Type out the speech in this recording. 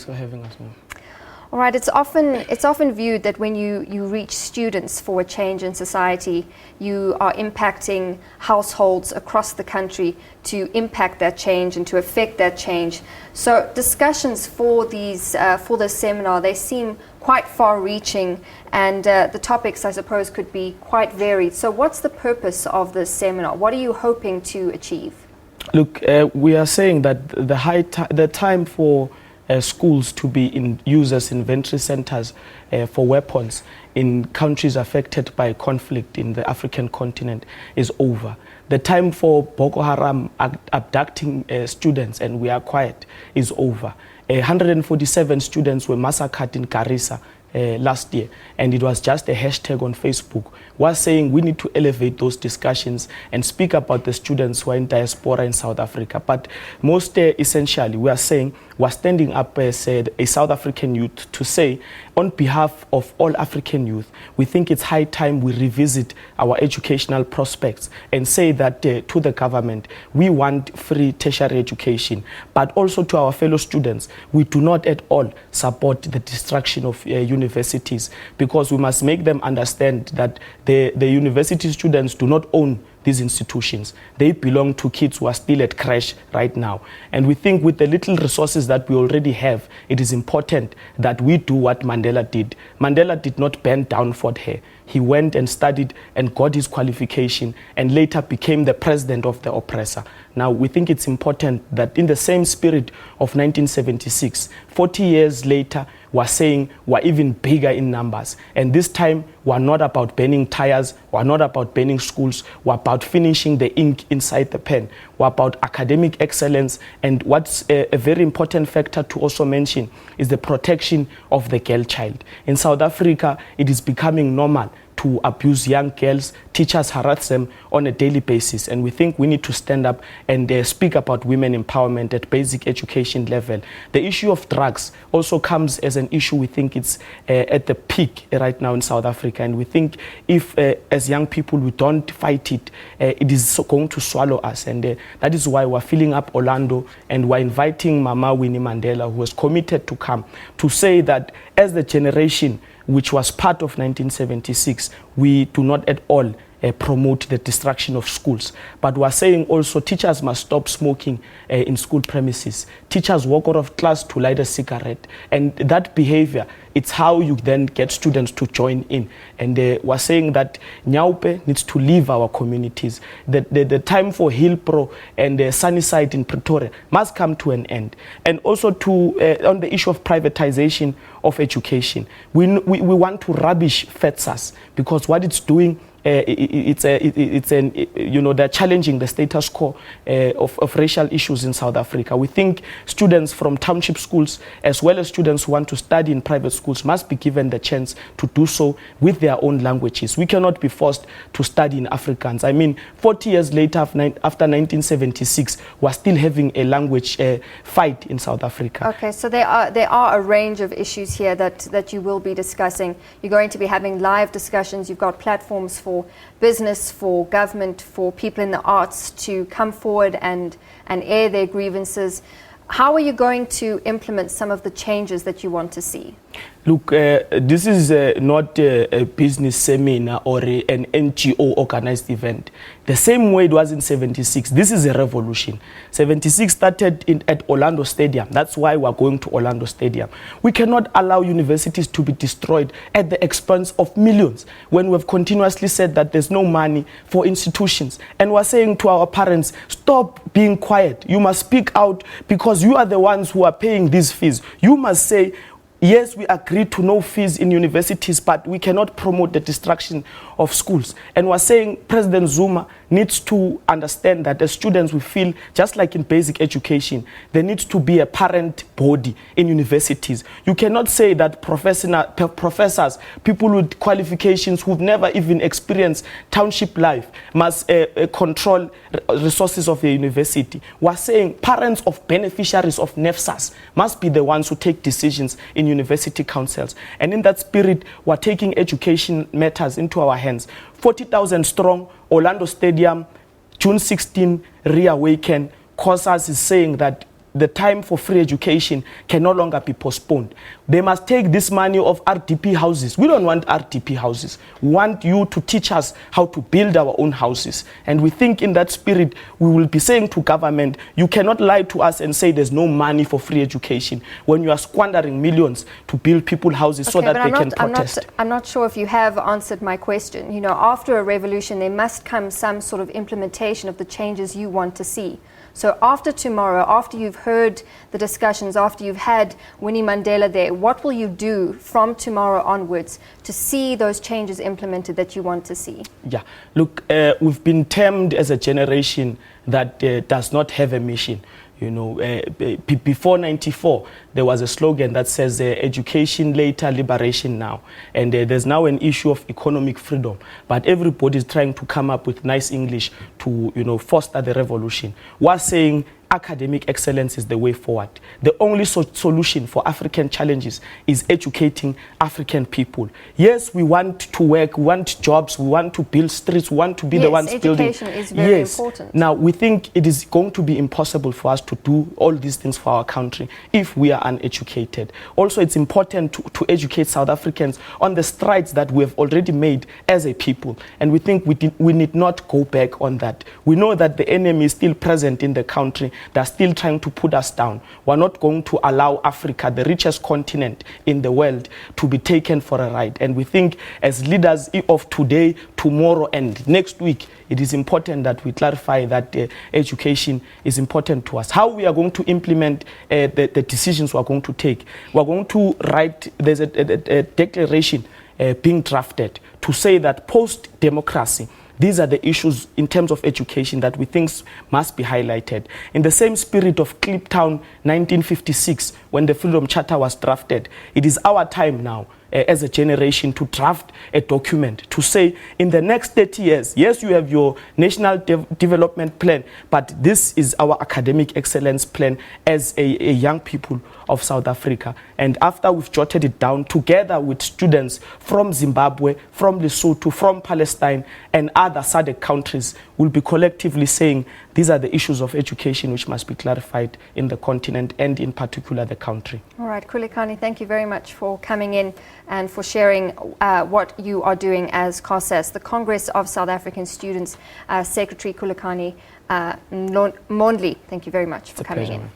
Thanks for having us, ma'am. All right, it's often viewed that when you reach students for a change in society, you are impacting households across the country to impact that change and to affect that change. So discussions for this seminar, they seem quite far-reaching, and the topics, I suppose, could be quite varied. So what's the purpose of this seminar? What are you hoping to achieve? Look, we are saying that the time for schools to be used as inventory centers for weapons in countries affected by conflict in the African continent is over. The time for Boko Haram abducting students and we are quiet is over. 147 students were massacred in Garissa last year, and it was just a hashtag on Facebook. We're saying we need to elevate those discussions and speak about the students who are in diaspora in South Africa. But most essentially, we are saying we're standing up as a South African youth to say, on behalf of all African youth, we think it's high time we revisit our educational prospects and say that to the government, we want free tertiary education, but also to our fellow students, we do not at all support the destruction of universities, because we must make them understand that the university students do not own these institutions. They belong to kids who are still at crash right now. And we think with the little resources that we already have, it is important that we do what Mandela did. Mandela did not bend down for her. He went and studied and got his qualification and later became the president of the oppressor. Now, we think it's important that in the same spirit of 1976, 40 years later, we're saying we're even bigger in numbers. And this time, we're not about burning tires, we're not about burning schools, we're about finishing the ink inside the pen. We're about academic excellence, and what's a very important factor to also mention is the protection of the girl child. In South Africa, it is becoming normal to abuse young girls. Teachers harass them on a daily basis, and we think we need to stand up and speak about women empowerment at basic education level. The issue of drugs also comes as an issue. We think it's at the peak right now in South Africa, and we think if as young people we don't fight it, it is going to swallow us, and that is why we're filling up Orlando, and we're inviting Mama Winnie Mandela, who has committed to come, to say that as the generation which was part of 1976, we do not at all promote the destruction of schools. But we are saying also teachers must stop smoking in school premises. Teachers walk out of class to light a cigarette. And that behavior, it's how you then get students to join in. And we're saying that Nyaupe needs to leave our communities. The time for Hillbrow and Sunnyside in Pretoria must come to an end. And also on the issue of privatization of education, we want to rubbish FETSAS, because what it's doing, they're challenging the status quo of racial issues in South Africa. We think students from township schools, as well as students who want to study in private schools, must be given the chance to do so with their own languages. We cannot be forced to study in Afrikaans. I mean, 40 years later, after 1976, we're still having a language fight in South Africa. Okay, so there are a range of issues here that you will be discussing. You're going to be having live discussions. You've got platforms for business, for government, for people in the arts to come forward and air their grievances. How are you going to implement some of the changes that you want to see? Look, this is not a business seminar or an NGO organized event. The same way it was in 76. This is a revolution. 76 started at Orlando Stadium. That's why we're going to Orlando Stadium. We cannot allow universities to be destroyed at the expense of millions, when we've continuously said that there's no money for institutions. And we're saying to our parents, stop being quiet. You must speak out, because you are the ones who are paying these fees. You must say, yes, we agree to no fees in universities, but we cannot promote the destruction of schools. And we're saying President Zuma needs to understand that as students, we feel, just like in basic education, there needs to be a parent body in universities. You cannot say that professors, people with qualifications who've never even experienced township life, must control resources of the university. We're saying parents of beneficiaries of NEFSAS must be the ones who take decisions in university councils. And in that spirit, we're taking education matters into our hands. 40,000 strong, Orlando Stadium, June 16, reawaken. Cosas is saying that the time for free education can no longer be postponed. They must take this money of RDP houses. We don't want RDP houses. We want you to teach us how to build our own houses. And we think in that spirit, we will be saying to government, you cannot lie to us and say there's no money for free education when you are squandering millions to build people houses so that they can protest. I'm not sure if you have answered my question. You know, after a revolution, there must come some sort of implementation of the changes you want to see. So after tomorrow, after you've heard the discussions, after you've had Winnie Mandela there, what will you do from tomorrow onwards to see those changes implemented that you want to see? Yeah, look, we've been termed as a generation that does not have a mission. You know, before 94, there was a slogan that says education later, liberation now. And there's now an issue of economic freedom. But everybody is trying to come up with nice English to, you know, foster the revolution. We're saying academic excellence is the way forward. The only solution for African challenges is educating African people. Yes, we want to work, we want jobs, we want to build streets, we want to be the ones building. Yes, education is very important. Now, we think it is going to be impossible for us to do all these things for our country if we are uneducated. Also, it's important to educate South Africans on the strides that we have already made as a people. And we think we need not go back on that. We know that the enemy is still present in the country. They're still trying to put us down. We're not going to allow Africa, the richest continent in the world, to be taken for a ride. And we think as leaders of today, tomorrow, and next week, it is important that we clarify that education is important to us. How we are going to implement the decisions we're going to take. We're going to write, there's a declaration being drafted to say that post-democracy, these are the issues in terms of education that we think must be highlighted. In the same spirit of Kliptown 1956, when the Freedom Charter was drafted, it is our time now as a generation to draft a document to say in the next 30 years, yes, you have your national development plan, but this is our academic excellence plan as a young people of South Africa. And after we've jotted it down together with students from Zimbabwe, from Lesotho, from Palestine, and other SADC countries, we'll be collectively saying these are the issues of education which must be clarified in the continent and in particular the country. All right, Khulekani, thank you very much for coming in and for sharing what you are doing as Cosas, the Congress of South African Students, Secretary Khulekani Mondli. Thank you very much for coming in.